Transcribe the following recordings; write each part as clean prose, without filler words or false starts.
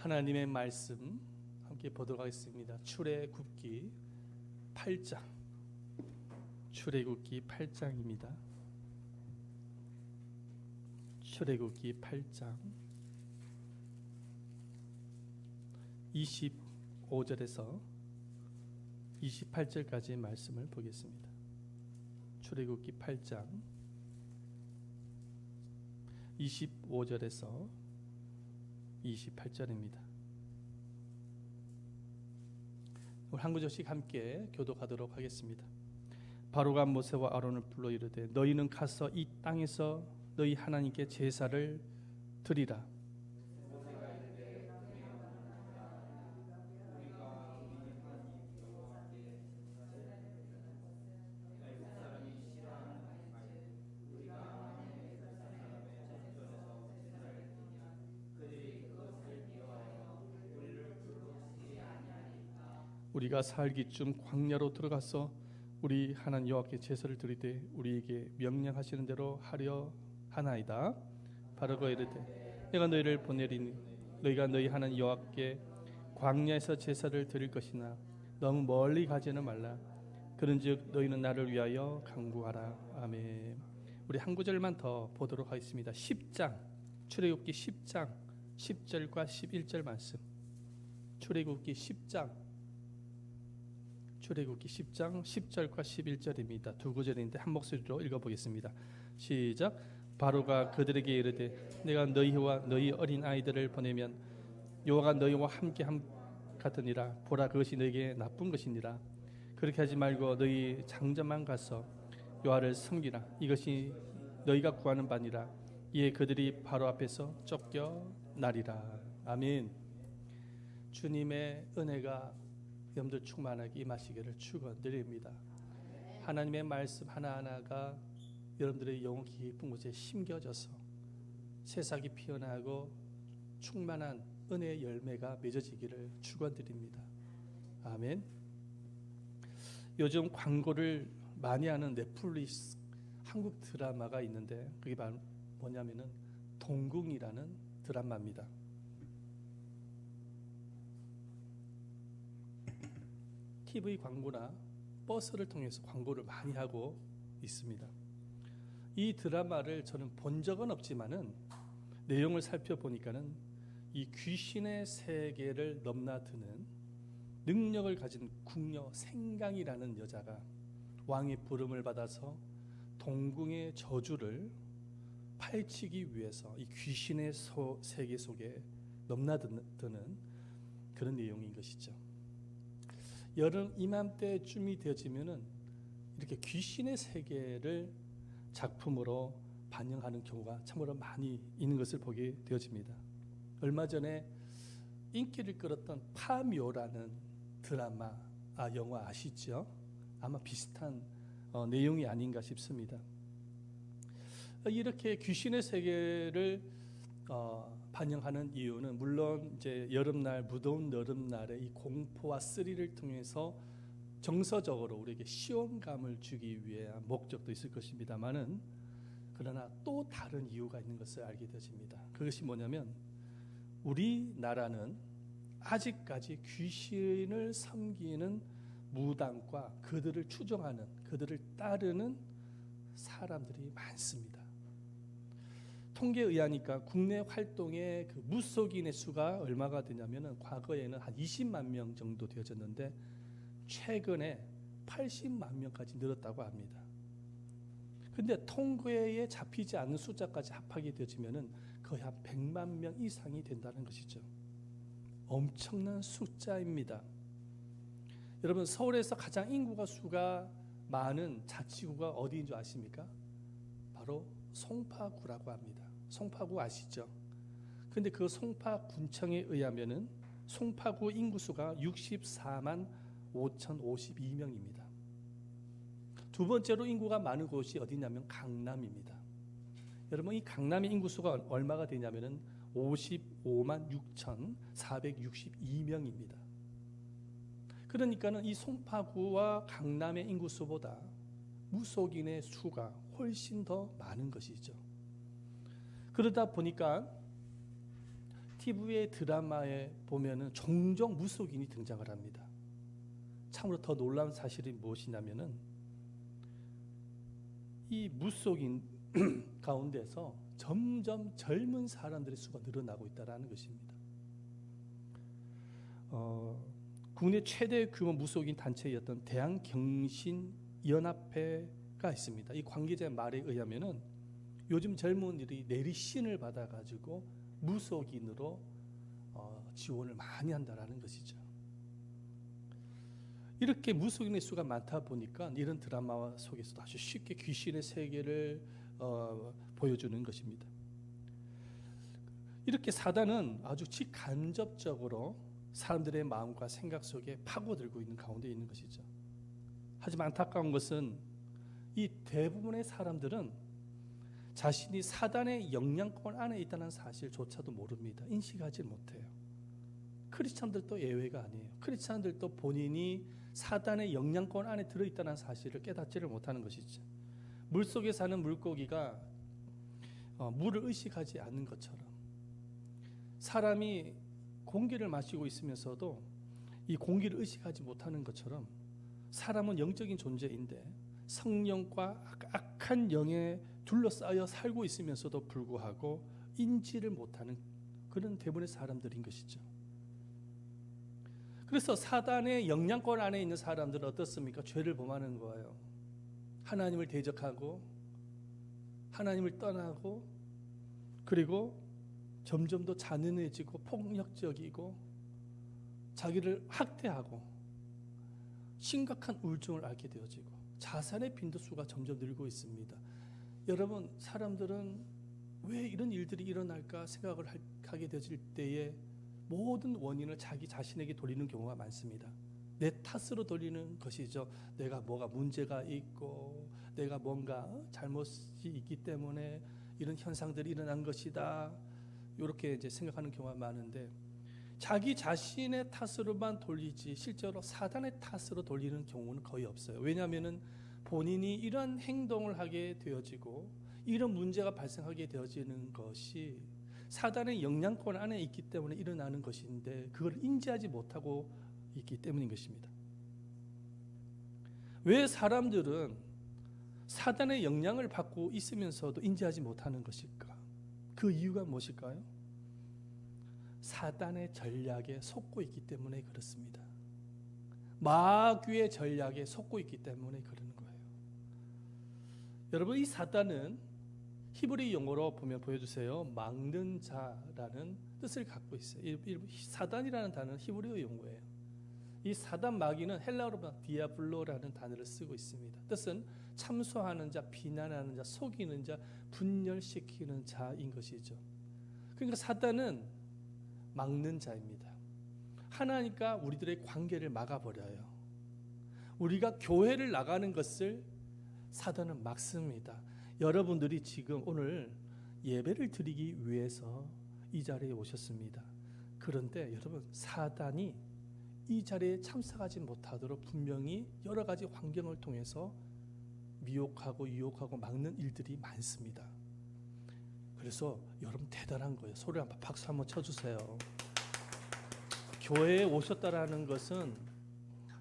하나님의 말씀 함께 보도록 하겠습니다. 출애굽기 8장. 출애굽기 8장입니다. 출애굽기 8장 25절에서 28절까지의 말씀을 보겠습니다. 출애굽기 8장 25절에서 28절입니다. 우리 한 구절씩 함께 교독하도록 하겠습니다. 바로가 모세와 아론을 불러 이르되 너희는 가서 이 땅에서 너희 하나님께 제사를 드리라. 우리가 살기쯤 광야로 들어가서 우리 하나님 여호와께 제사를 드리되 우리에게 명령하시는 대로 하려 하나이다. 바로가 이르되 내가 너희를 보내리니 너희가 너희 하나님 여호와께 광야에서 제사를 드릴 것이나 너무 멀리 가지는 말라. 그런즉 너희는 나를 위하여 간구하라. 아멘. 우리 한 구절만 더 보도록 하겠습니다. 10장 출애굽기 10장 10절과 11절 말씀. 출애굽기 10장 10절과 11절입니다. 두 구절인데 한 목소리로 읽어보겠습니다. 시작. 바로가 그들에게 이르되 내가 너희와 너희 어린 아이들을 보내면 여호와가 너희와 함께 같으니라. 보라, 그것이 너희에게 나쁜 것이니라. 그렇게 하지 말고 너희 장자만 가서 여호와를 섬기라. 이것이 너희가 구하는 바니라. 이에 그들이 바로 앞에서 쫓겨나리라. 아멘. 주님의 은혜가 여러분들 충만하게 임하시기를 축원드립니다. 하나님의 말씀 하나하나가 여러분들의 영혼 깊은 곳에 심겨져서 새싹이 피어나고 충만한 은혜의 열매가 맺어지기를 축원드립니다. 아멘. 요즘 광고를 많이 하는 넷플릭스 한국 드라마가 있는데 그게 바로 뭐냐면은 동궁이라는 드라마입니다. TV 광고나 버스를 통해서 광고를 많이 하고 있습니다. 이 드라마를 저는 본 적은 없지만은 내용을 살펴보니까는 이 귀신의 세계를 넘나드는 능력을 가진 궁녀 생강이라는 여자가 왕의 부름을 받아서 동궁의 저주를 파헤치기 위해서 이 귀신의 세계 속에 넘나드는 그런 내용인 것이죠. 여름 이맘때쯤이 되어지면은 이렇게 귀신의 세계를 작품으로 반영하는 경우가 참으로 많이 있는 것을 보게 되어집니다. 얼마 전에 인기를 끌었던 파묘라는 드라마, 영화 아시죠? 아마 비슷한 내용이 아닌가 싶습니다. 이렇게 귀신의 세계를 반영하는 이유는 물론 이제 여름날 무더운 여름날의 이 공포와 스릴을 통해서 정서적으로 우리에게 시원감을 주기 위한 목적도 있을 것입니다만은 그러나 또 다른 이유가 있는 것을 알게 되어집니다. 그것이 뭐냐면 우리나라는 아직까지 귀신을 섬기는 무당과 그들을 추종하는 그들을 따르는 사람들이 많습니다. 통계에 의하니까 국내 활동의 그 무속인의 수가 얼마가 되냐면은 과거에는 한 20만 명 정도 되어졌는데 최근에 80만 명까지 늘었다고 합니다. 근데 통계에 잡히지 않는 숫자까지 합하게 되어지면은 거의 한 100만 명 이상이 된다는 것이죠. 엄청난 숫자입니다. 여러분, 서울에서 가장 인구가 수가 많은 자치구가 어디인 줄 아십니까? 바로 송파구라고 합니다. 송파구 아시죠? 근데 그 송파군청에 의하면은 송파구 인구수가 64만 5,052명입니다. 두 번째로 인구가 많은 곳이 어디냐면 강남입니다. 여러분, 이 강남의 인구수가 얼마가 되냐면은 55만 6,462명입니다. 그러니까는 이 송파구와 강남의 인구수보다 무속인의 수가 훨씬 더 많은 것이죠. 그러다 보니까 TV의 드라마에 보면은 종종 무속인이 등장을 합니다. 참으로 더 놀라운 사실이 무엇이냐면은 이 무속인 가운데서 점점 젊은 사람들의 수가 늘어나고 있다는 것입니다. 국내 최대 규모 무속인 단체였던 대한경신연합회가 있습니다. 이 관계자의 말에 의하면은 요즘 젊은이들이 내리신을 받아가지고 무속인으로 지원을 많이 한다라는 것이죠. 이렇게 무속인의 수가 많다 보니까 이런 드라마 속에서도 아주 쉽게 귀신의 세계를 보여주는 것입니다. 이렇게 사단은 아주 직간접적으로 사람들의 마음과 생각 속에 파고들고 있는 가운데 있는 것이죠. 하지만 안타까운 것은 이 대부분의 사람들은 자신이 사단의 영향권 안에 있다는 사실조차도 모릅니다. 인식하지 못해요. 크리스찬들도 예외가 아니에요. 크리스찬들도 본인이 사단의 영향권 안에 들어있다는 사실을 깨닫지를 못하는 것이죠. 물속에 사는 물고기가 물을 의식하지 않는 것처럼 사람이 공기를 마시고 있으면서도 이 공기를 의식하지 못하는 것처럼 사람은 영적인 존재인데 성령과 악한 영에 둘러싸여 살고 있으면서도 불구하고 인지를 못하는 그런 대부분의 사람들인 것이죠. 그래서 사단의 영향권 안에 있는 사람들은 어떻습니까? 죄를 범하는 거예요. 하나님을 대적하고 하나님을 떠나고 그리고 점점 더 잔인해지고 폭력적이고 자기를 학대하고 심각한 우울증을 앓게 되어지고 자살의 빈도수가 점점 늘고 있습니다. 여러분, 사람들은 왜 이런 일들이 일어날까 생각을 하게 되어질 때에 모든 원인을 자기 자신에게 돌리는 경우가 많습니다. 내 탓으로 돌리는 것이죠. 내가 뭐가 문제가 있고 내가 뭔가 잘못이 있기 때문에 이런 현상들이 일어난 것이다. 이렇게 이제 생각하는 경우가 많은데 자기 자신의 탓으로만 돌리지 실제로 사단의 탓으로 돌리는 경우는 거의 없어요. 왜냐하면은 본인이 이런 행동을 하게 되어지고 이런 문제가 발생하게 되어지는 것이 사단의 영향권 안에 있기 때문에 일어나는 것인데 그걸 인지하지 못하고 있기 때문인 것입니다. 왜 사람들은 사단의 영향을 받고 있으면서도 인지하지 못하는 것일까? 그 이유가 무엇일까요? 사단의 전략에 속고 있기 때문에 그렇습니다. 마귀의 전략에 속고 있기 때문에 그러는 거예요. 여러분, 이 사단은 히브리 용어로 보면 보여주세요. 막는 자라는 뜻을 갖고 있어요. 사단이라는 단어는 히브리어 용어예요. 이 사단 마귀는 헬라어로 디아블로라는 단어를 쓰고 있습니다. 뜻은 참소하는 자, 비난하는 자, 속이는 자, 분열시키는 자인 것이죠. 그러니까 사단은 막는 자입니다. 하나님과 우리들의 관계를 막아버려요. 우리가 교회를 나가는 것을 사단은 막습니다. 여러분들이 지금 오늘 예배를 드리기 위해서 이 자리에 오셨습니다. 그런데 여러분, 사단이 이 자리에 참석하지 못하도록 분명히 여러 가지 환경을 통해서 미혹하고 유혹하고 막는 일들이 많습니다. 그래서 여러분 대단한 거예요. 소리 한번 박수 한번 쳐주세요. 교회에 오셨다라는 것은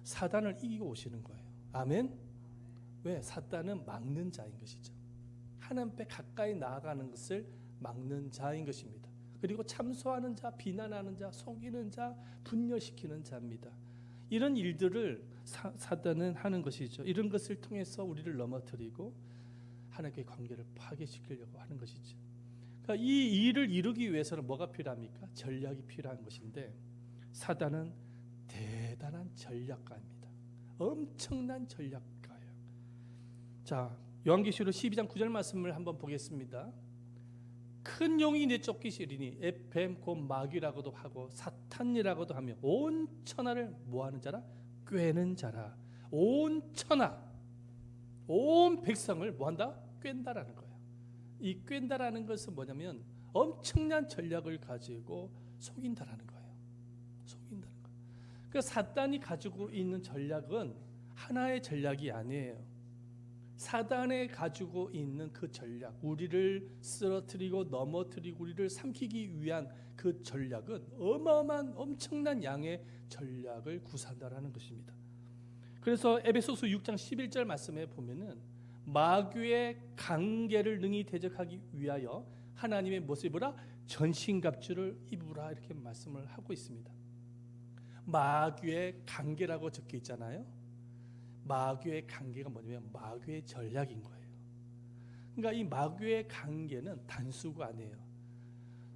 사단을 이기고 오시는 거예요. 아멘? 왜? 사단은 막는 자인 것이죠. 하나님께 가까이 나아가는 것을 막는 자인 것입니다. 그리고 참소하는 자, 비난하는 자, 속이는 자, 분열시키는 자입니다. 이런 일들을 사단은 하는 것이죠. 이런 것을 통해서 우리를 넘어뜨리고 하나님과의 관계를 파괴시키려고 하는 것이죠. 그러니까 이 일을 이루기 위해서는 뭐가 필요합니까? 전략이 필요한 것인데 사단은 대단한 전략가입니다. 엄청난 전략가예요. 자, 요한계시록 12장 9절 말씀을 한번 보겠습니다. 큰 용이 내쫓기시리니 에뱀 곧 마귀라고도 하고 사탄이라고도 하며 온 천하를 뭐하는 자라? 꿰는 자라. 온 천하, 온 백성을 뭐한다? 꿰다라는 거예요. 이 꿰다라는 것은 뭐냐면 엄청난 전략을 가지고 속인다라는 거예요. 속인다는 거예요. 그러니까 사탄이 가지고 있는 전략은 하나의 전략이 아니에요. 사단에 가지고 있는 그 전략, 우리를 쓰러뜨리고 넘어뜨리고 우리를 삼키기 위한 그 전략은 어마어마한 엄청난 양의 전략을 구사한다라는 것입니다. 그래서 에베소서 6장 11절 말씀에 보면은 마귀의 관계를 능히 대적하기 위하여 하나님의 무엇을 입으라? 전신갑주를 입으라, 이렇게 말씀을 하고 있습니다. 마귀의 관계라고 적혀 있잖아요. 마귀의 관계가 뭐냐면 마귀의 전략인 거예요. 그러니까 이 마귀의 관계는 단수가 아니에요.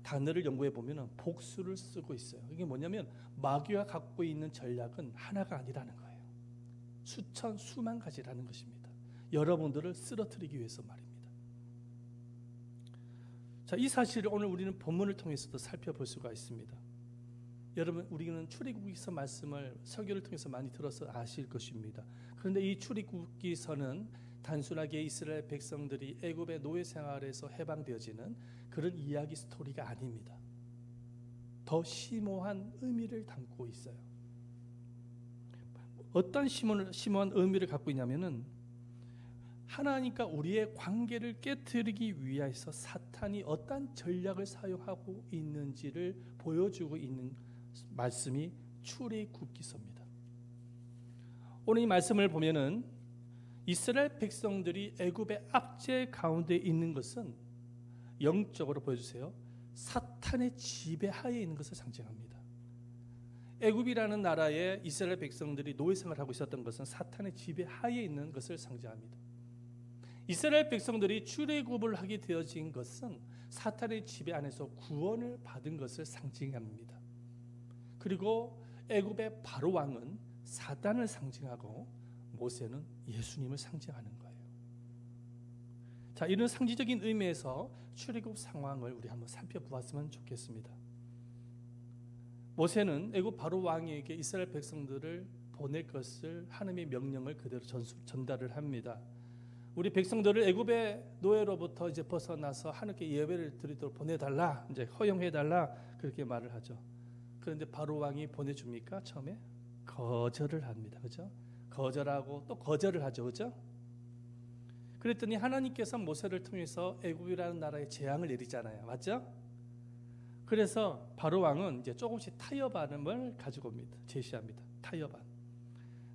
단어를 연구해 보면 복수를 쓰고 있어요. 이게 뭐냐면 마귀가 갖고 있는 전략은 하나가 아니라는 거예요. 수천 수만 가지라는 것입니다. 여러분들을 쓰러뜨리기 위해서 말입니다. 자, 이 사실을 오늘 우리는 본문을 통해서도 살펴볼 수가 있습니다. 여러분, 우리는 출애굽기서 말씀을 설교를 통해서 많이 들어서 아실 것입니다. 그런데 이 출애굽기서는 단순하게 이스라엘 백성들이 애굽의 노예 생활에서 해방되어지는 그런 이야기 스토리가 아닙니다. 더 심오한 의미를 담고 있어요. 어떤 심오한 의미를 갖고 있냐면은 하나님과 우리의 관계를 깨뜨리기 위해서 사탄이 어떤 전략을 사용하고 있는지를 보여주고 있는 말씀이 출애굽기서입니다. 오늘 이 말씀을 보면은 이스라엘 백성들이 애굽의 압제 가운데 있는 것은 영적으로 보여주세요. 사탄의 지배하에 있는 것을 상징합니다. 애굽이라는 나라에 이스라엘 백성들이 노예 생활을 하고 있었던 것은 사탄의 지배하에 있는 것을 상징합니다. 이스라엘 백성들이 출애굽을 하게 되어진 것은 사탄의 지배 안에서 구원을 받은 것을 상징합니다. 그리고 애굽의 바로 왕은 사단을 상징하고 모세는 예수님을 상징하는 거예요. 자, 이런 상징적인 의미에서 출애굽 상황을 우리 한번 살펴보았으면 좋겠습니다. 모세는 애굽 바로 왕에게 이스라엘 백성들을 보낼 것을 하나님의 명령을 그대로 전달을 합니다. 우리 백성들을 애굽의 노예로부터 이제 벗어나서 하나님께 예배를 드리도록 보내달라, 이제 허용해달라, 그렇게 말을 하죠. 그런데 바로 왕이 보내줍니까? 처음에 거절을 합니다. 그죠? 거절하고 또 거절을 하죠. 그죠? 그랬더니 하나님께서 모세를 통해서 애굽이라는 나라에 재앙을 내리잖아요. 맞죠? 그래서 바로 왕은 이제 조금씩 타협안을 가지고 옵니다. 제시합니다. 타협안.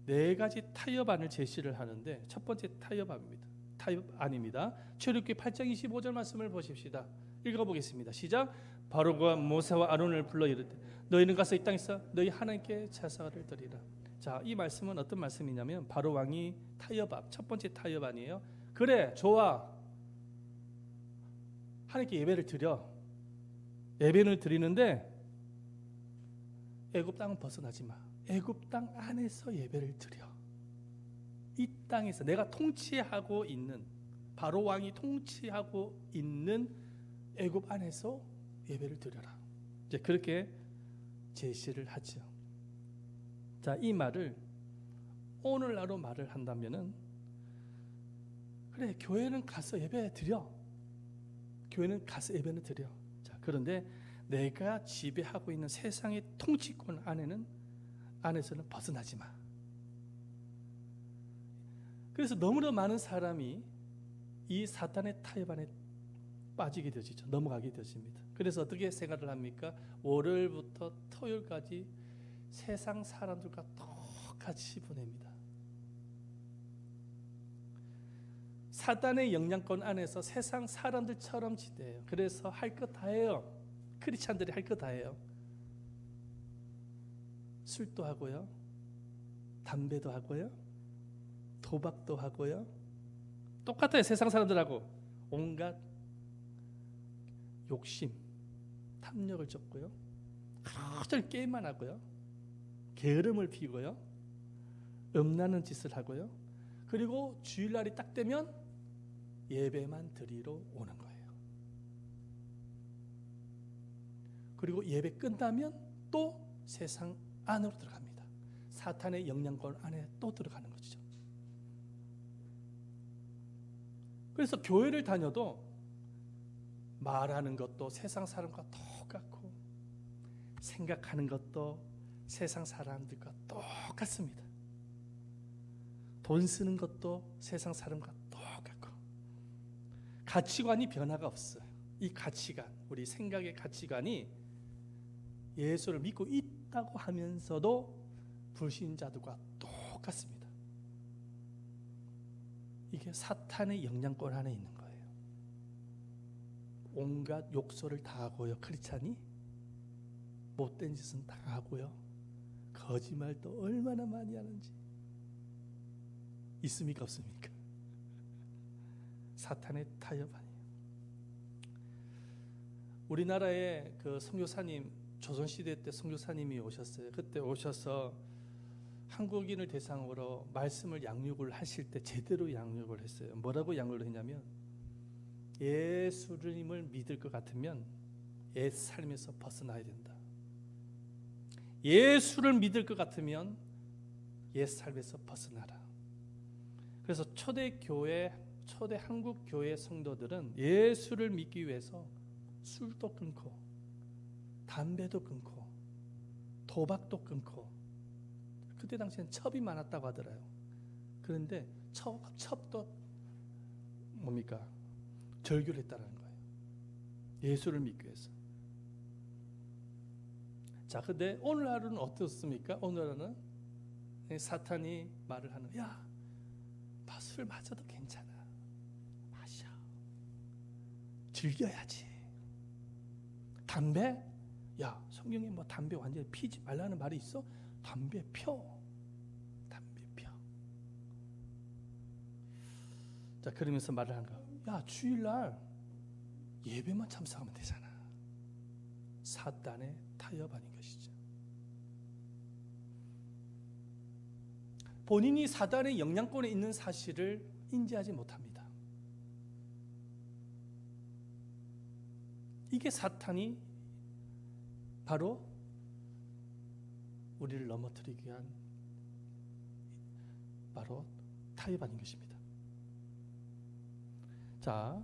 4가지 타협안을 제시를 하는데 첫 번째 타협안입니다. 출애굽기 8장 25절 말씀을 보십시다. 읽어보겠습니다. 시작. 바로가 모세와 아론을 불러 이르되 너희는 가서 이 땅에서 너희 하나님께 제사를 드리라. 자, 이 말씀은 어떤 말씀이냐면 바로 왕이 타협안, 첫 번째 타협안이에요. 그래, 좋아. 하나님께 예배를 드려. 예배를 드리는데 애굽 땅은 벗어나지 마. 애굽 땅 안에서 예배를 드려. 이 땅에서 내가 통치하고 있는, 바로 왕이 통치하고 있는 애굽 안에서 예배를 드려라. 이제 그렇게 제시를 하죠. 자, 이 말을 오늘날로 말을 한다면은 그래, 교회는 가서 예배 드려. 교회는 가서 예배는 드려. 자, 그런데 내가 지배하고 있는 세상의 통치권 안에서는 벗어나지 마. 그래서 너무나 많은 사람이 이 사탄의 타협 안에 빠지게 되어지죠. 넘어가게 되어집니다. 그래서 어떻게 생각을 합니까? 월요일부터 토요일까지 세상 사람들과 똑같이 보냅니다. 사단의 영향권 안에서 세상 사람들처럼 지내요. 그래서 할 것 다 해요. 크리스찬들이 할 것 다 해요. 술도 하고요, 담배도 하고요, 도박도 하고요. 똑같아요. 세상 사람들하고 온갖 욕심, 탐욕을 쫓고요, 하루 게임만 하고요, 게으름을 피고요, 음란한 짓을 하고요. 그리고 주일날이 딱 되면 예배만 드리러 오는 거예요. 그리고 예배 끝나면 또 세상 안으로 들어갑니다. 사탄의 영향권 안에 또 들어가는 것이죠. 그래서 교회를 다녀도 말하는 것도 세상 사람과 똑같고 생각하는 것도 세상 사람들과 똑같습니다. 돈 쓰는 것도 세상 사람과 가치관이 변화가 없어요. 이 가치관, 우리 생각의 가치관이 예수를 믿고 있다고 하면서도 불신자들과 똑같습니다. 이게 사탄의 영향권 안에 있는 거예요. 온갖 욕설을 다 하고요. 크리스찬이 못된 짓은 다 하고요. 거짓말도 얼마나 많이 하는지. 있습니까 없습니까? 사탄의 타협 아니에요. 우리나라에 그 선교사님, 조선시대 때 선교사님이 오셨어요. 그때 오셔서 한국인을 대상으로 말씀을 양육을 하실 때 제대로 양육을 했어요. 뭐라고 양육을 했냐면, 예수님을 믿을 것 같으면 옛 삶에서 벗어나야 된다. 예수를 믿을 것 같으면 옛 삶에서 벗어나라. 그래서 초대 한국 교회 성도들은 예수를 믿기 위해서 술도 끊고 담배도 끊고 도박도 끊고, 그때 당시엔 첩이 많았다고 하더라고요. 그런데 첩도 뭡니까? 절규를 했다는 거예요. 예수를 믿기 위해서. 자, 근데 오늘 하루는 어떻습니까? 오늘 하루는 사탄이 말을 하는, 야, 술 마셔도 괜찮아. 마셔. 즐겨야지. 담배? 야, 성경에 뭐 담배 완전히 피지 말라는 말이 있어? 담배 펴. 담배 펴. 자, 그러면서 말을 하는 거야. 야, 주일날 예배만 참석하면 되잖아. 사탄의 타협 아닌 것이죠. 본인이 사단의 영향권에 있는 사실을 인지하지 못합니다. 이게 사탄이 바로 우리를 넘어뜨리기 위한 바로 타협 아닌 것입니다. 자,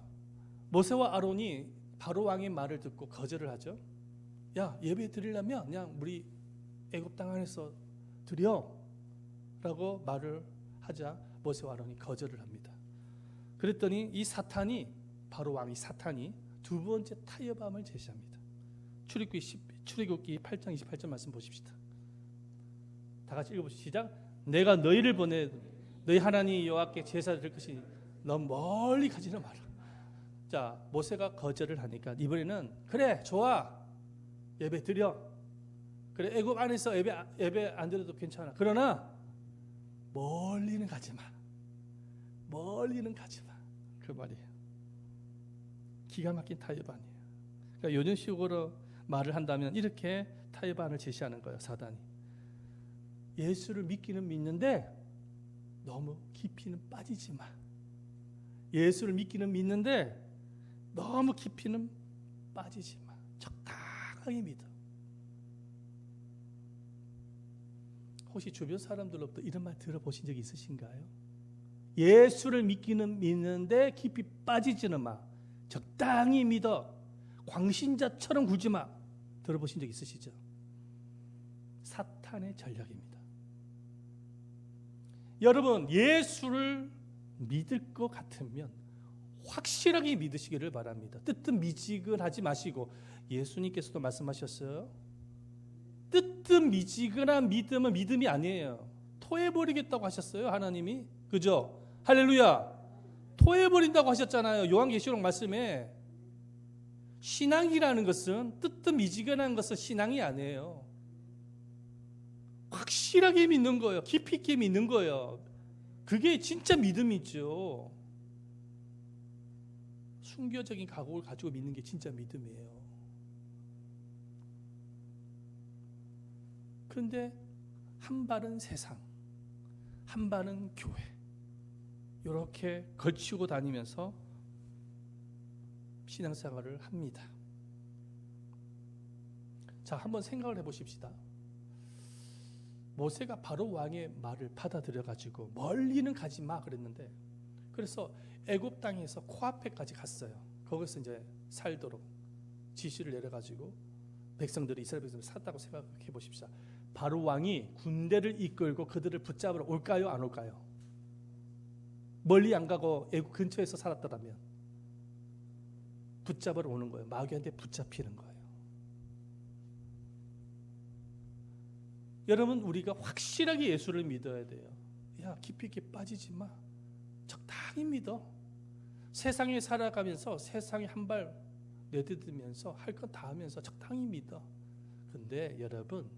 모세와 아론이 바로 왕의 말을 듣고 거절을 하죠. 야, 예배 드리려면 그냥 우리 애굽 땅 안에서 드려 라고 말을 하자 모세와 아론이 거절을 합니다. 그랬더니 이 사탄이, 바로 왕이 사탄이 두 번째 타협함을 제시합니다. 출애굽기 8장 28절 말씀 보십시다. 다 같이 읽어보시죠. 시작. 내가 너희를 보내 너희 하나님 여호와께 제사를 드릴 것이니 너 멀리 가지는 마라. 자, 모세가 거절을 하니까 이번에는 그래, 좋아, 예배 드려. 그래, 애굽 안에서 예배 안 드려도 괜찮아. 그러나 멀리는 가지 마. 멀리는 가지 마. 그 말이에요. 기가 막힌 타협안이에요. 그러니까 이런 식으로 말을 한다면 이렇게 타협안을 제시하는 거예요. 사단이. 예수를 믿기는 믿는데 너무 깊이는 빠지지 마. 예수를 믿기는 믿는데 너무 깊이는 빠지지 마. 적당하게 믿어. 혹시 주변 사람들로부터 이런 말 들어보신 적이 있으신가요? 예수를 믿기는 믿는데 깊이 빠지지는 마. 적당히 믿어. 광신자처럼 굴지 마. 들어보신 적 있으시죠? 사탄의 전략입니다. 여러분, 예수를 믿을 것 같으면 확실하게 믿으시기를 바랍니다. 뜨뜻미지근하지 마시고, 예수님께서도 말씀하셨어요. 뜨뜻미지근한 믿음은 믿음이 아니에요. 토해버리겠다고 하셨어요, 하나님이. 그죠? 할렐루야. 토해버린다고 하셨잖아요, 요한계시록 말씀에. 신앙이라는 것은, 뜨뜻미지근한 것은 신앙이 아니에요. 확실하게 믿는 거예요. 깊이 있게 믿는 거예요. 그게 진짜 믿음이죠. 순교적인 각오를 가지고 믿는 게 진짜 믿음이에요. 그런데 한 발은 세상, 한 발은 교회, 이렇게 걸치고 다니면서 신앙생활을 합니다. 자, 한번 생각을 해보십시다. 모세가 바로 왕의 말을 받아들여 가지고 멀리는 가지 마 그랬는데, 그래서 애굽 땅에서 코앞에까지 갔어요. 거기서 이제 살도록 지시를 내려 가지고 백성들이, 이스라엘 백성들이 샀다고 생각해 보십시오. 바로 왕이 군대를 이끌고 그들을 붙잡으러 올까요, 안 올까요? 멀리 안 가고 애굽 근처에서 살았더라면. 붙잡으러 오는 거예요. 마귀한테 붙잡히는 거예요. 여러분, 우리가 확실하게 예수를 믿어야 돼요. 야, 깊이 있게 빠지지 마. 적당히 믿어. 세상에 살아가면서 세상에 한 발 내딛으면서 할 건 다 하면서 적당히 믿어. 근데 여러분,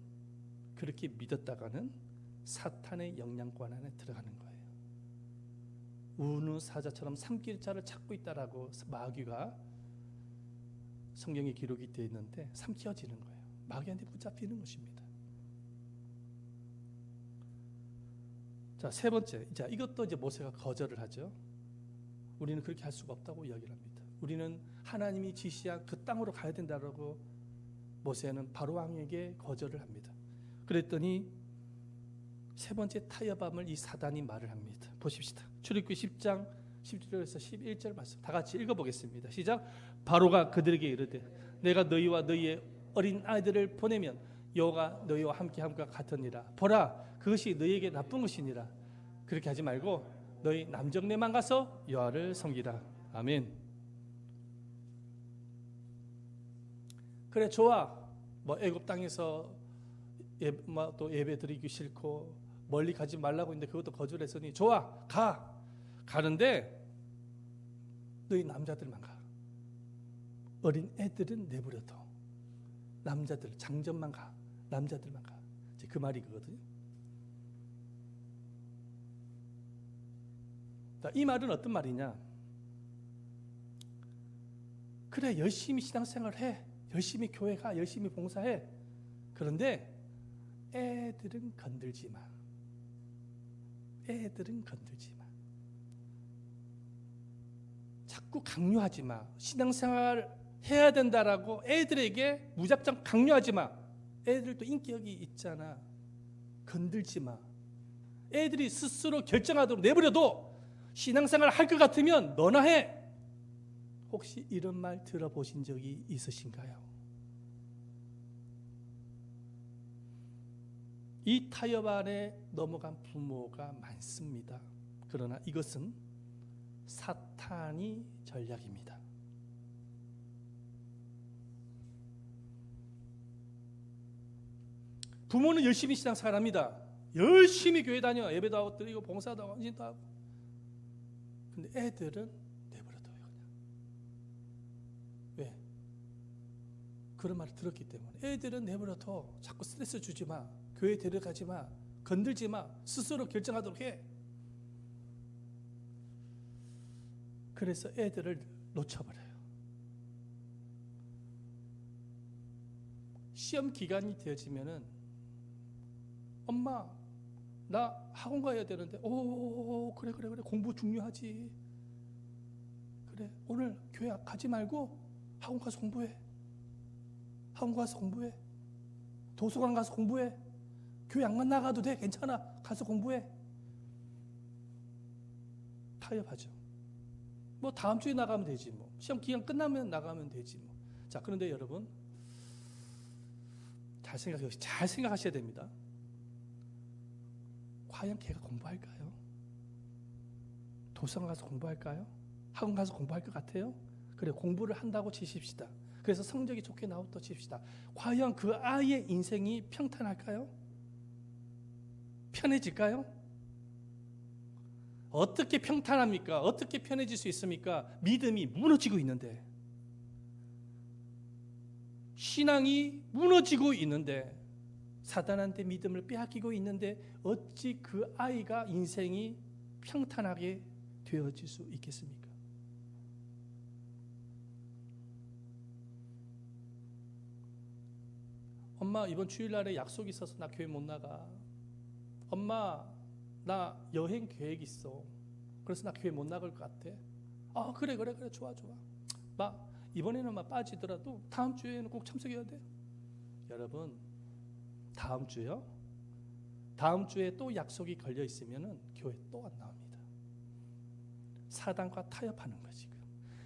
그렇게 믿었다가는 사탄의 영향권 안에 들어가는 거예요. 우는 사자처럼 삼킬 자를 찾고 있다라고 마귀가 성경에 기록이 되어 있는데 삼켜지는 거예요. 마귀한테 붙잡히는 것입니다. 자, 세 번째. 자, 이것도 이제 모세가 거절을 하죠. 우리는 그렇게 할 수가 없다고 이야기를 합니다. 우리는 하나님이 지시한 그 땅으로 가야 된다라고 모세는 바로 왕에게 거절을 합니다. 그랬더니 세 번째 타협함을 이 사단이 말을 합니다. 보십시다. 출애굽기 10장 10절에서 11절 말씀 다 같이 읽어보겠습니다. 시작. 바로가 그들에게 이르되 내가 너희와 너희의 어린 아이들을 보내면 여호와가 너희와 함께 함과 같으니라. 보라, 그것이 너희에게 나쁜 것이니라. 그렇게 하지 말고 너희 남정네만 가서 여호와를 섬기라. 아멘. 그래, 좋아. 뭐 애굽 땅에서 또 예배 드리기 싫고 멀리 가지 말라고 했는데 그것도 거절했으니 좋아, 가는데 너희 남자들만 가. 어린 애들은 내버려둬. 남자들, 장전만 가. 남자들만 가. 이제 그 말이 그거거든요. 자, 이 말은 어떤 말이냐? 그래, 열심히 신앙생활 해. 열심히 교회 가. 열심히 봉사해. 그런데 애들은 건들지 마. 애들은 건들지 마. 자꾸 강요하지 마. 신앙생활 해야 된다라고 애들에게 무작정 강요하지 마. 애들도 인격이 있잖아. 건들지 마. 애들이 스스로 결정하도록 내버려둬. 신앙생활 할 것 같으면 너나 해. 혹시 이런 말 들어보신 적이 있으신가요? 이 타협 안에 넘어간 부모가 많습니다. 그러나 이것은 사탄이 전략입니다. 부모는 열심히 신앙생활합니다. 열심히 교회 다녀. 예배도 하고 드리고 봉사도 하고 헌신도 하고. 근데 애들은 내버려둬요. 그냥. 왜? 그런 말을 들었기 때문에. 애들은 내버려둬. 자꾸 스트레스 주지 마. 교회 데려가지 마. 건들지 마. 스스로 결정하도록 해. 그래서 애들을 놓쳐버려요. 시험 기간이 되어지면은 엄마, 나 학원 가야 되는데, 그래, 공부 중요하지. 그래, 오늘 교회 가지 말고 학원 가서 공부해. 학원 가서 공부해. 도서관 가서 공부해. 교회 안 나가도 돼. 괜찮아. 가서 공부해. 타협하죠. 뭐 다음 주에 나가면 되지 뭐. 시험 기간 끝나면 나가면 되지 뭐. 자, 그런데 여러분 잘 생각하셔야 됩니다. 과연 걔가 공부할까요? 도서관 가서 공부할까요? 학원 가서 공부할 것 같아요? 그래, 공부를 한다고 치십시다. 그래서 성적이 좋게 나왔다고 칩시다. 과연 그 아이의 인생이 평탄할까요? 편해질까요? 어떻게 평탄합니까? 어떻게 편해질 수 있습니까? 믿음이 무너지고 있는데, 신앙이 무너지고 있는데, 사단한테 믿음을 빼앗기고 있는데 어찌 그 아이가 인생이 평탄하게 되어질 수 있겠습니까? 엄마, 이번 주일날에 약속 있어서 나 교회 못 나가. 엄마, 나 여행 계획 있어. 그래서 나 교회 못 나갈 것 같아. 그래, 좋아. 이번에는 빠지더라도 다음 주에는 꼭 참석해야 돼. 여러분, 다음 주요? 다음 주에 또 약속이 걸려 있으면은 교회 또 안 나옵니다. 사단과 타협하는 거지. 지금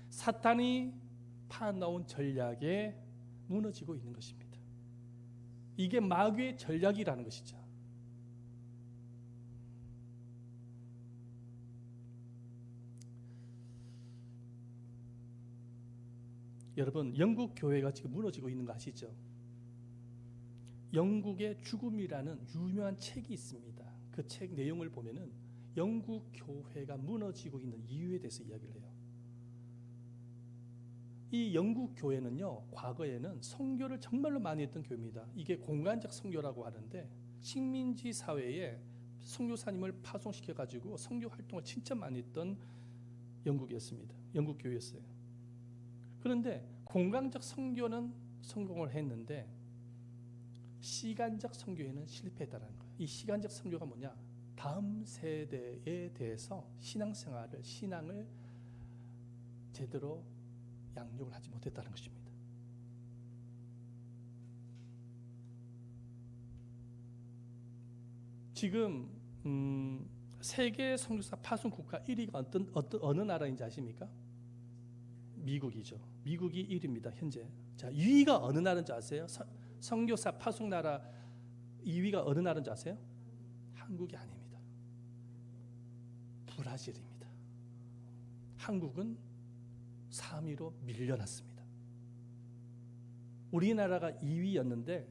사탄이 파놓은 전략에 무너지고 있는 것입니다. 이게 마귀의 전략이라는 것이죠. 여러분, 영국 교회가 지금 무너지고 있는 거 아시죠? 영국의 죽음이라는 유명한 책이 있습니다. 그 책 내용을 보면은 영국 교회가 무너지고 있는 이유에 대해서 이야기를 해요. 이 영국 교회는요, 과거에는 선교를 정말로 많이 했던 교회입니다. 이게 공간적 선교라고 하는데 식민지 사회에 선교사님을 파송시켜 가지고 선교 활동을 진짜 많이 했던 영국이었습니다. 영국 교회였어요. 그런데 공간적 선교는 성공을 했는데 시간적 선교에는 실패했다는 거예요. 이 시간적 선교가 뭐냐? 다음 세대에 대해서 신앙을 제대로 양육을 하지 못했다는 것입니다. 지금 세계 선교사 파송 국가 1위가 어느 나라인지 아십니까? 미국이죠. 미국이 1위입니다. 현재. 자, 2위가 어느 나라인지 아세요? 선교사 파송 나라 2위가 어느 나라인지 아세요? 한국이 아닙니다. 브라질입니다. 한국은 3위로 밀려났습니다. 우리나라가 2위였는데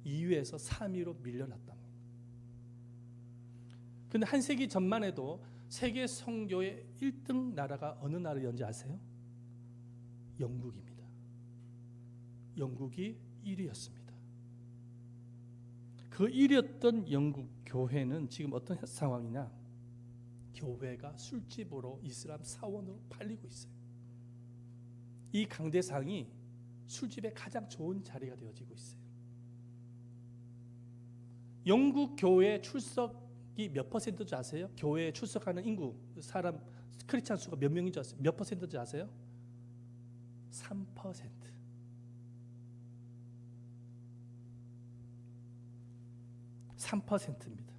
2위에서 3위로 밀려났답니다. 근데 한 세기 전만 해도 세계 선교의 1등 나라가 어느 나라였는지 아세요? 영국입니다. 영국이 1위였습니다. 그 1위였던 영국 교회는 지금 어떤 상황이냐? 교회가 술집으로 이슬람 사원으로 팔리고 있어요. 이 강대상이 술집의 가장 좋은 자리가 되어지고 있어요. 영국 교회 출석이 몇 퍼센트인지 아세요? 교회에 출석하는 인구, 사람, 크리스찬 수가 몇 명인지 아세요? 몇 퍼센트인지 아세요? 3%. 3%입니다.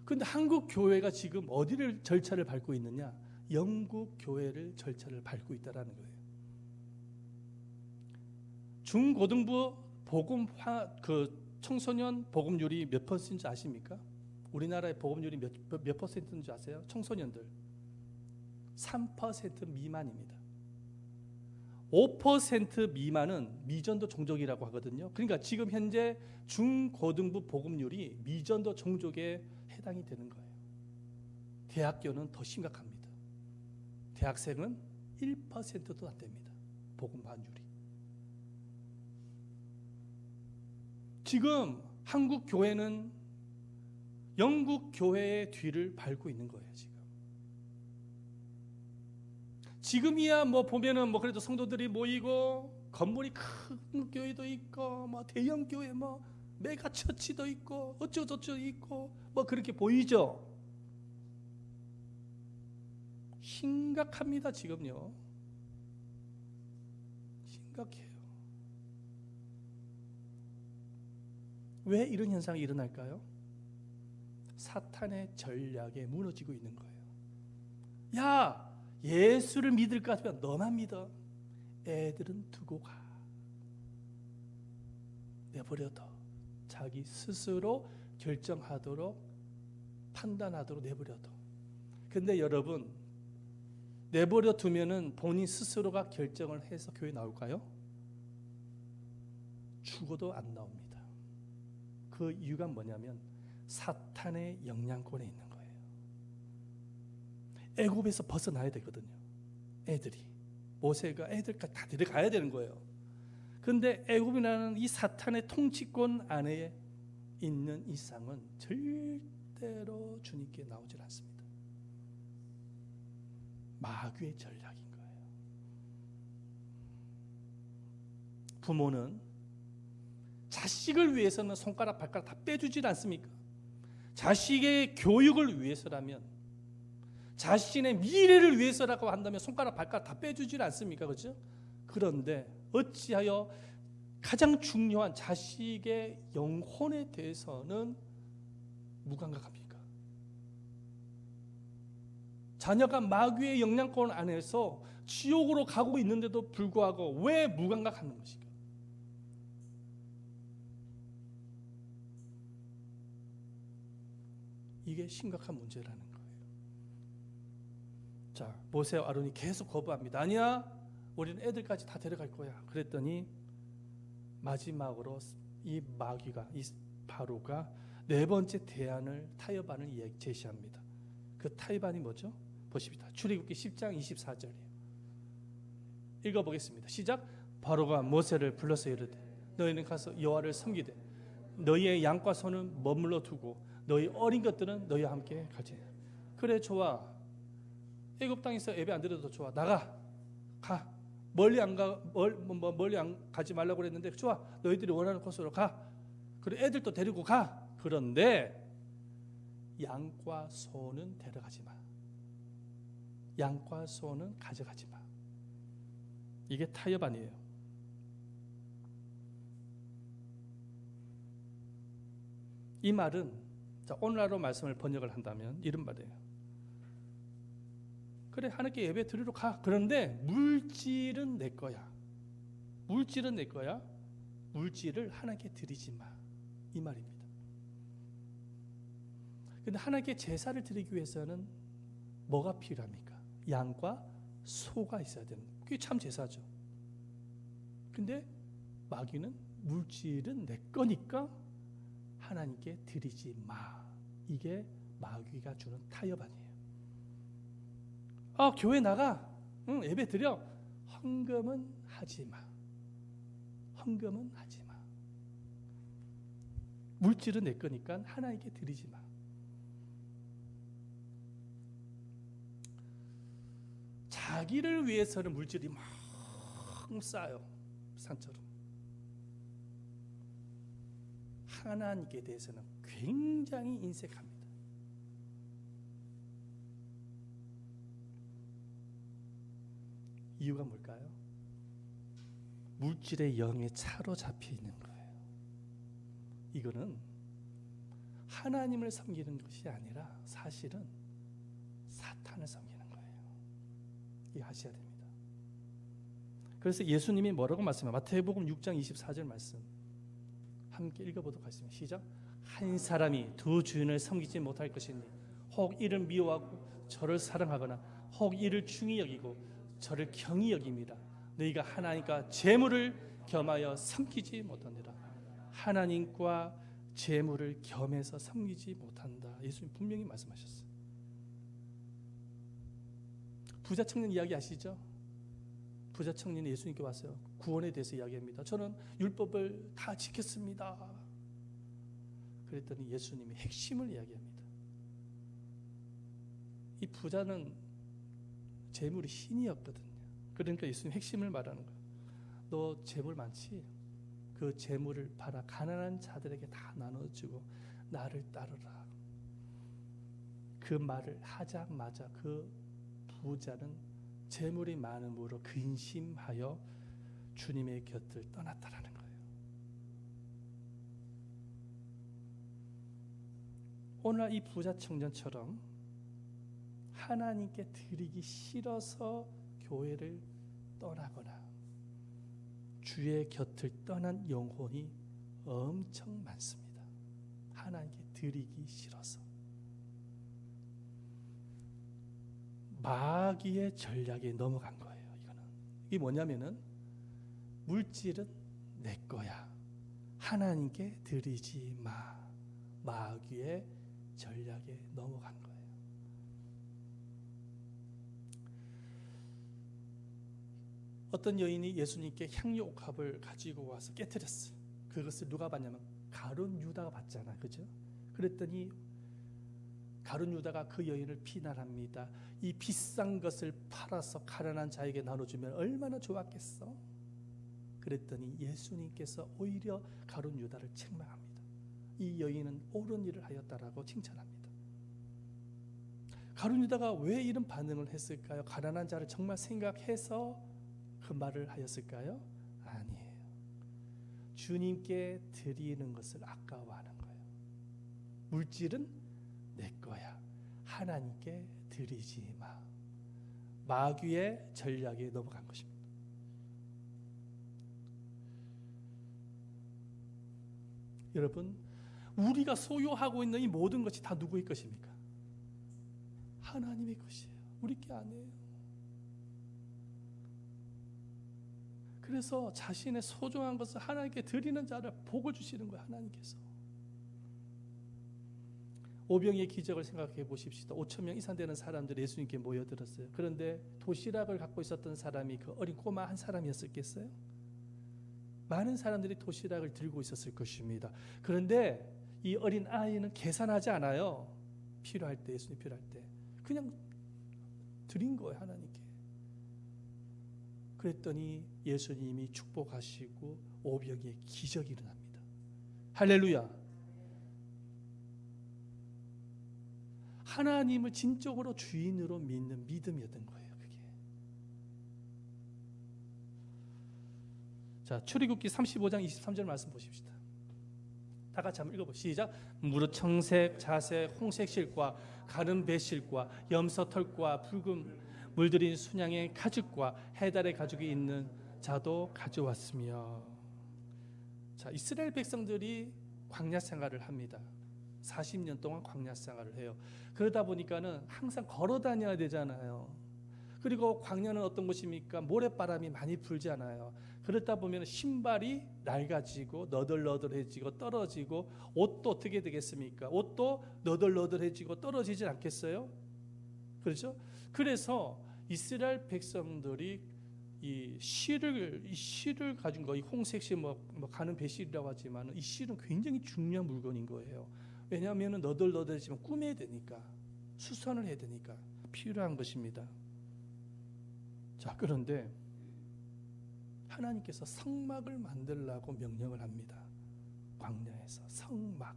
그런데 한국 교회가 지금 어디를 절차를 밟고 있느냐? 영국 교회를 절차를 밟고 있다라는 거예요. 중고등부 청소년 복음률이 몇 퍼센트인지 아십니까? 우리나라의 복음률이 몇 퍼센트인지 아세요? 청소년들 3% 미만입니다. 5% 미만은 미전도 종족이라고 하거든요. 그러니까 지금 현재 중고등부 복음률이 미전도 종족에 해당이 되는 거예요. 대학교는 더 심각합니다. 대학생은 1%도 안 됩니다. 복음 반율이. 지금 한국 교회는 영국 교회의 뒤를 밟고 있는 거예요. 지금이야 보면은 그래도 성도들이 모이고 건물이 큰 교회도 있고 대형 교회 메가 처치도 있고 어쩌고저쩌고 있고 그렇게 보이죠. 심각합니다. 지금요. 심각해요. 왜 이런 현상이 일어날까요? 사탄의 전략에 무너지고 있는 거예요. 야, 예수를 믿을 것 같으면 너만 믿어. 애들은 두고 가. 내버려둬. 자기 스스로 결정하도록 판단하도록 내버려둬. 근데 여러분, 내버려 두면은 본인 스스로가 결정을 해서 교회 나올까요? 죽어도 안 나옵니다. 그 이유가 뭐냐면 사탄의 영향권에 있는 거예요. 애굽에서 벗어나야 되거든요. 애들이 모세가 애들까지 다 데려가야 되는 거예요. 그런데 애굽이라는 이 사탄의 통치권 안에 있는 이상은 절대로 주님께 나오질 않습니다. 마귀의 전략인 거예요. 부모는 자식을 위해서는 손가락 발가락 다 빼주질 않습니까? 자식의 교육을 위해서라면, 자신의 미래를 위해서라고 한다면 손가락 발가락 다 빼주질 않습니까? 그렇죠? 그런데 어찌하여 가장 중요한 자식의 영혼에 대해서는 무감각합니까? 자녀가 마귀의 영향권 안에서 지옥으로 가고 있는데도 불구하고 왜 무감각하는 것일까? 이게 심각한 문제라는 거예요. 자, 모세와 아론이 계속 거부합니다. 아니야, 우리는 애들까지 다 데려갈 거야. 그랬더니 마지막으로 이 마귀가, 이 바로가 네 번째 대안을, 타협안을 제시합니다. 그 타협안이 뭐죠? 보십니다. 출애굽기 10장 24절이에요. 읽어보겠습니다. 시작. 바로가 모세를 불러서 이르되 너희는 가서 여호와를 섬기되 너희의 양과 소는 머물러 두고 너희 어린 것들은 너희와 함께 갈지니라. 그래, 좋아. 애굽 땅에서 예배 안 드려도 좋아. 가. 멀리 안 가지 말라고 그랬는데 좋아. 너희들이 원하는 곳으로 가. 그리고 애들도 데리고 가. 그런데 양과 소는 데려가지 마. 양과 소는 가져가지 마. 이게 타협 아니에요. 이 말은, 자, 오늘날로 말씀을 번역을 한다면 이런 말이에요. 그래, 하나님께 예배 드리러 가. 그런데 물질은 내 거야. 물질은 내 거야. 물질을 하나님께 드리지 마. 이 말입니다. 근데 하나님께 제사를 드리기 위해서는 뭐가 필요합니까? 양과 소가 있어야 되는, 그게 참 제사죠. 근데 마귀는 물질은 내 거니까 하나님께 드리지 마. 이게 마귀가 주는 타협 아니에요. 교회 나가. 예배 드려. 헌금은 하지 마. 헌금은 하지 마. 물질은 내 거니까 하나님께 드리지 마. 자기를 위해서는 물질이 막 쌓여, 산처럼. 하나님께 대해서는 굉장히 인색합니다. 이유가 뭘까요? 물질의 영에 사로잡혀 있는 거예요. 이거는 하나님을 섬기는 것이 아니라 사실은 사탄을 섬기는 거예요. 이해하셔야 됩니다. 그래서 예수님이 뭐라고 말씀해요? 마태복음 6장 24절 말씀 함께 읽어보도록 하겠습니다. 시작. 한 사람이 두 주인을 섬기지 못할 것이니 혹 이를 미워하고 저를 사랑하거나 혹 이를 중히 여기고 저를 경히 여깁니다. 너희가 하나님과 재물을 겸하여 섬기지 못하느라. 하나님과 재물을 겸해서 섬기지 못한다. 예수님 분명히 말씀하셨어요. 부자 청년 이야기 아시죠? 부자 청년이 예수님께 왔어요. 구원에 대해서 이야기합니다. 저는 율법을 다 지켰습니다. 그랬더니 예수님이 핵심을 이야기합니다. 이 부자는 재물이 신이었거든요. 그러니까 예수님 핵심을 말하는 거예요. 너 재물 많지? 그 재물을 팔아 가난한 자들에게 다 나눠주고 나를 따르라. 그 말을 하자마자 그 부자는 재물이 많음으로 근심하여 주님의 곁을 떠났다라는 거예요. 오늘 이 부자 청년처럼 하나님께 드리기 싫어서 교회를 떠나거나 주의 곁을 떠난 영혼이 엄청 많습니다. 하나님께 드리기 싫어서. 마귀의 전략에 넘어간 거예요. 이게 뭐냐면은 물질은 내 거야. 하나님께 드리지 마. 마귀의 전략에 넘어간 거예요. 어떤 여인이 예수님께 향유 옥합을 가지고 와서 깨뜨렸어요. 그것을 누가 봤냐면 가룟 유다가 봤잖아, 그죠? 그랬더니 가룟 유다가 그 여인을 비난합니다. 이 비싼 것을 팔아서 가난한 자에게 나눠주면 얼마나 좋았겠어? 그랬더니 예수님께서 오히려 가룟 유다를 책망합니다. 이 여인은 옳은 일을 하였다라고 칭찬합니다. 가룟 유다가 왜 이런 반응을 했을까요? 가난한 자를 정말 생각해서 그 말을 하였을까요? 아니에요. 주님께 드리는 것을 아까워하는 거예요. 물질은 내 거야. 하나님께 드리지 마. 마귀의 전략에 넘어간 것입니다. 여러분, 우리가 소유하고 있는 이 모든 것이 다 누구의 것입니까? 하나님의 것이에요. 우리 게 아니에요. 그래서 자신의 소중한 것을 하나님께 드리는 자를 복을 주시는 거예요. 하나님께서. 오병이의 기적을 생각해 보십시다. 5천 명 이상 되는 사람들이 예수님께 모여들었어요. 그런데 도시락을 갖고 있었던 사람이 그 어린 꼬마 한 사람이었겠어요? 많은 사람들이 도시락을 들고 있었을 것입니다. 그런데 이 어린 아이는 계산하지 않아요. 필요할 때, 예수님 필요할 때 그냥 드린 거예요, 하나님께. 그랬더니 예수님이 축복하시고 오병이의 기적이 일어납니다. 할렐루야. 하나님을 진정으로 주인으로 믿는 믿음이었던 거예요. 그게. 자, 출애굽기 35장 23절 말씀 보십시다. 다 같이 한번 읽어보시죠. 시작. 무릇 청색, 자색, 홍색 실과 가른 배실과 염소털과 붉은 물들인 순양의 가죽과 해달의 가죽이 있는 자도 가져왔으며. 자, 이스라엘 백성들이 광야 생활을 합니다. 40년 동안 광야 생활을 해요. 그러다 보니까는 항상 걸어 다녀야 되잖아요. 그리고 광야는 어떤 곳입니까? 모래바람이 많이 불잖아요. 그러다 보면 신발이 낡아지고 너덜너덜해지고 떨어지고, 옷도 어떻게 되겠습니까? 옷도 너덜너덜해지고 떨어지지 않겠어요? 그렇죠? 그래서 이스라엘 백성들이 이 실을 가진 거, 이 홍색 실, 가는 배실이라고 하지만 이 실은 굉장히 중요한 물건인 거예요. 왜냐하면 너덜너덜해지면 꾸며야 되니까, 수선을 해야 되니까 필요한 것입니다. 자, 그런데 하나님께서 성막을 만들라고 명령을 합니다. 광야에서 성막,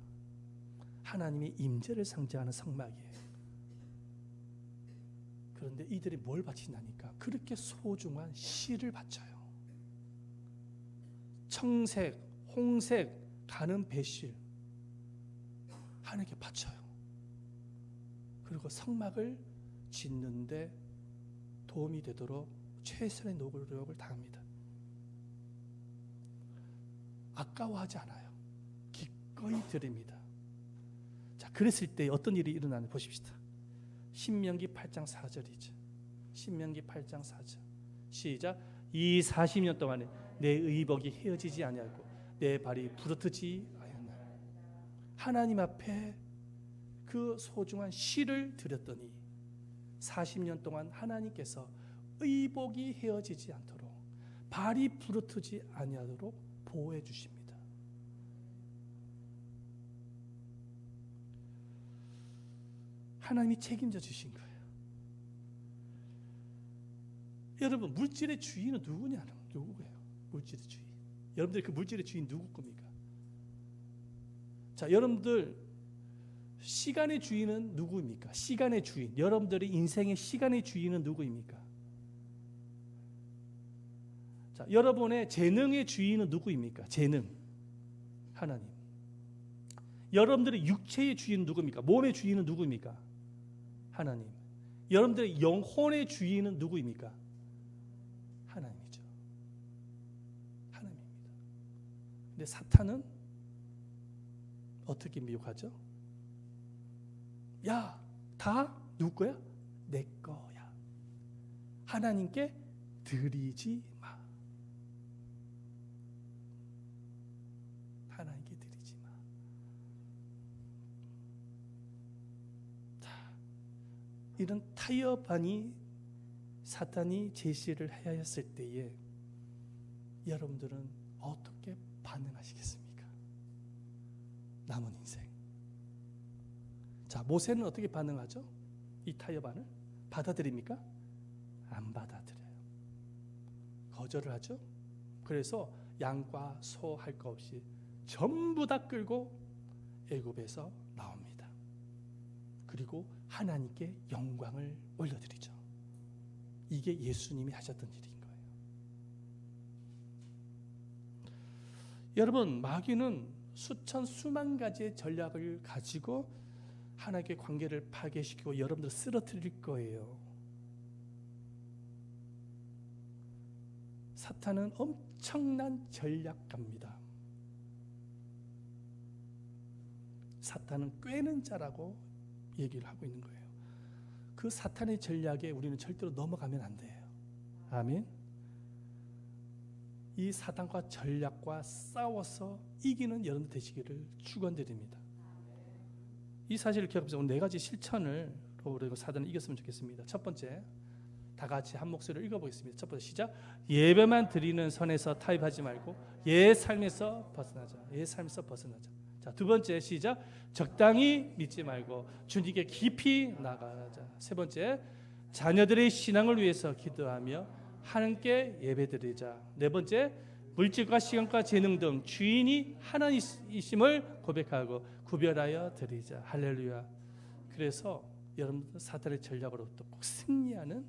하나님의 임재를 상징하는 성막이에요. 그런데 이들이 뭘 바치냐니까 그렇게 소중한 실을 바쳐요. 청색, 홍색, 가는 배실 하나님께 바쳐요. 그리고 성막을 짓는데 도움이 되도록 최선의 노력을 다합니다. 아까워하지 않아요. 기꺼이 드립니다. 자, 그랬을 때 어떤 일이 일어나는지 보십시다. 신명기 8장 4절이죠. 신명기 8장 4절. 시작. 이 40년 동안에 내 의복이 헤어지지 아니하고 내 발이 부르트지 아니하나. 하나님 앞에 그 소중한 실을 드렸더니 40년 동안 하나님께서 의복이 헤어지지 않도록, 발이 부르트지 아니하도록 보호해 주십니다. 하나님이 책임져 주신 거예요. 여러분, 물질의 주인은 누구예요? 물질의 주인. 여러분들 그 물질의 주인 누구 겁니까? 자, 여러분들 시간의 주인은 누구입니까? 시간의 주인. 여러분들의 인생의 시간의 주인은 누구입니까? 자, 여러분의 재능의 주인은 누구입니까? 재능. 하나님. 여러분들의 육체의 주인은 누구입니까? 몸의 주인은 누구입니까? 하나님. 여러분들의 영혼의 주인은 누구입니까? 하나님이죠. 하나님입니다. 근데 사탄은 어떻게 미혹하죠? 야, 다 누구 거야? 내 거야. 하나님께 드리지 마. 하나님께 드리지 마. 자, 이런 타협안이 사탄이 제시를 하였을 때에 여러분들은 어떻게 반응하시겠습니까? 남은 인생. 자, 모세는 어떻게 반응하죠? 이 타협안을 받아들입니까? 안 받아들여요. 거절을 하죠. 그래서 양과 소 할 것 없이 전부 다 끌고 애굽에서 나옵니다. 그리고 하나님께 영광을 올려드리죠. 이게 예수님이 하셨던 일인 거예요. 여러분, 마귀는 수천 수만 가지의 전략을 가지고 하나님께 관계를 파괴시키고 여러분들 쓰러뜨릴 거예요. 사탄은 엄청난 전략가입니다. 사탄은 꿰는 자라고 얘기를 하고 있는 거예요. 그 사탄의 전략에 우리는 절대로 넘어가면 안 돼요. 아멘. 이 사탄과 전략과 싸워서 이기는 여러분들 되시기를 축원드립니다. 이 사실을 기억하면서 오늘 4가지 실천을 우리가 사단을 이겼으면 좋겠습니다. 첫 번째, 다 같이 한 목소리로 읽어보겠습니다. 첫 번째 시작. 예배만 드리는 선에서 타협하지 말고 옛 삶에서 벗어나자. 옛 삶에서 벗어나자. 자, 두 번째 시작. 적당히 믿지 말고 주님께 깊이 나가자. 세 번째, 자녀들의 신앙을 위해서 기도하며 하나님께 예배드리자. 네 번째, 물질과 시간과 재능 등 주인이 하나님이심을 고백하고 구별하여 드리자. 할렐루야. 그래서 여러분들 사탄의 전략으로부터 꼭 승리하는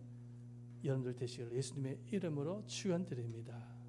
여러분들 되시기를 예수님의 이름으로 축원드립니다.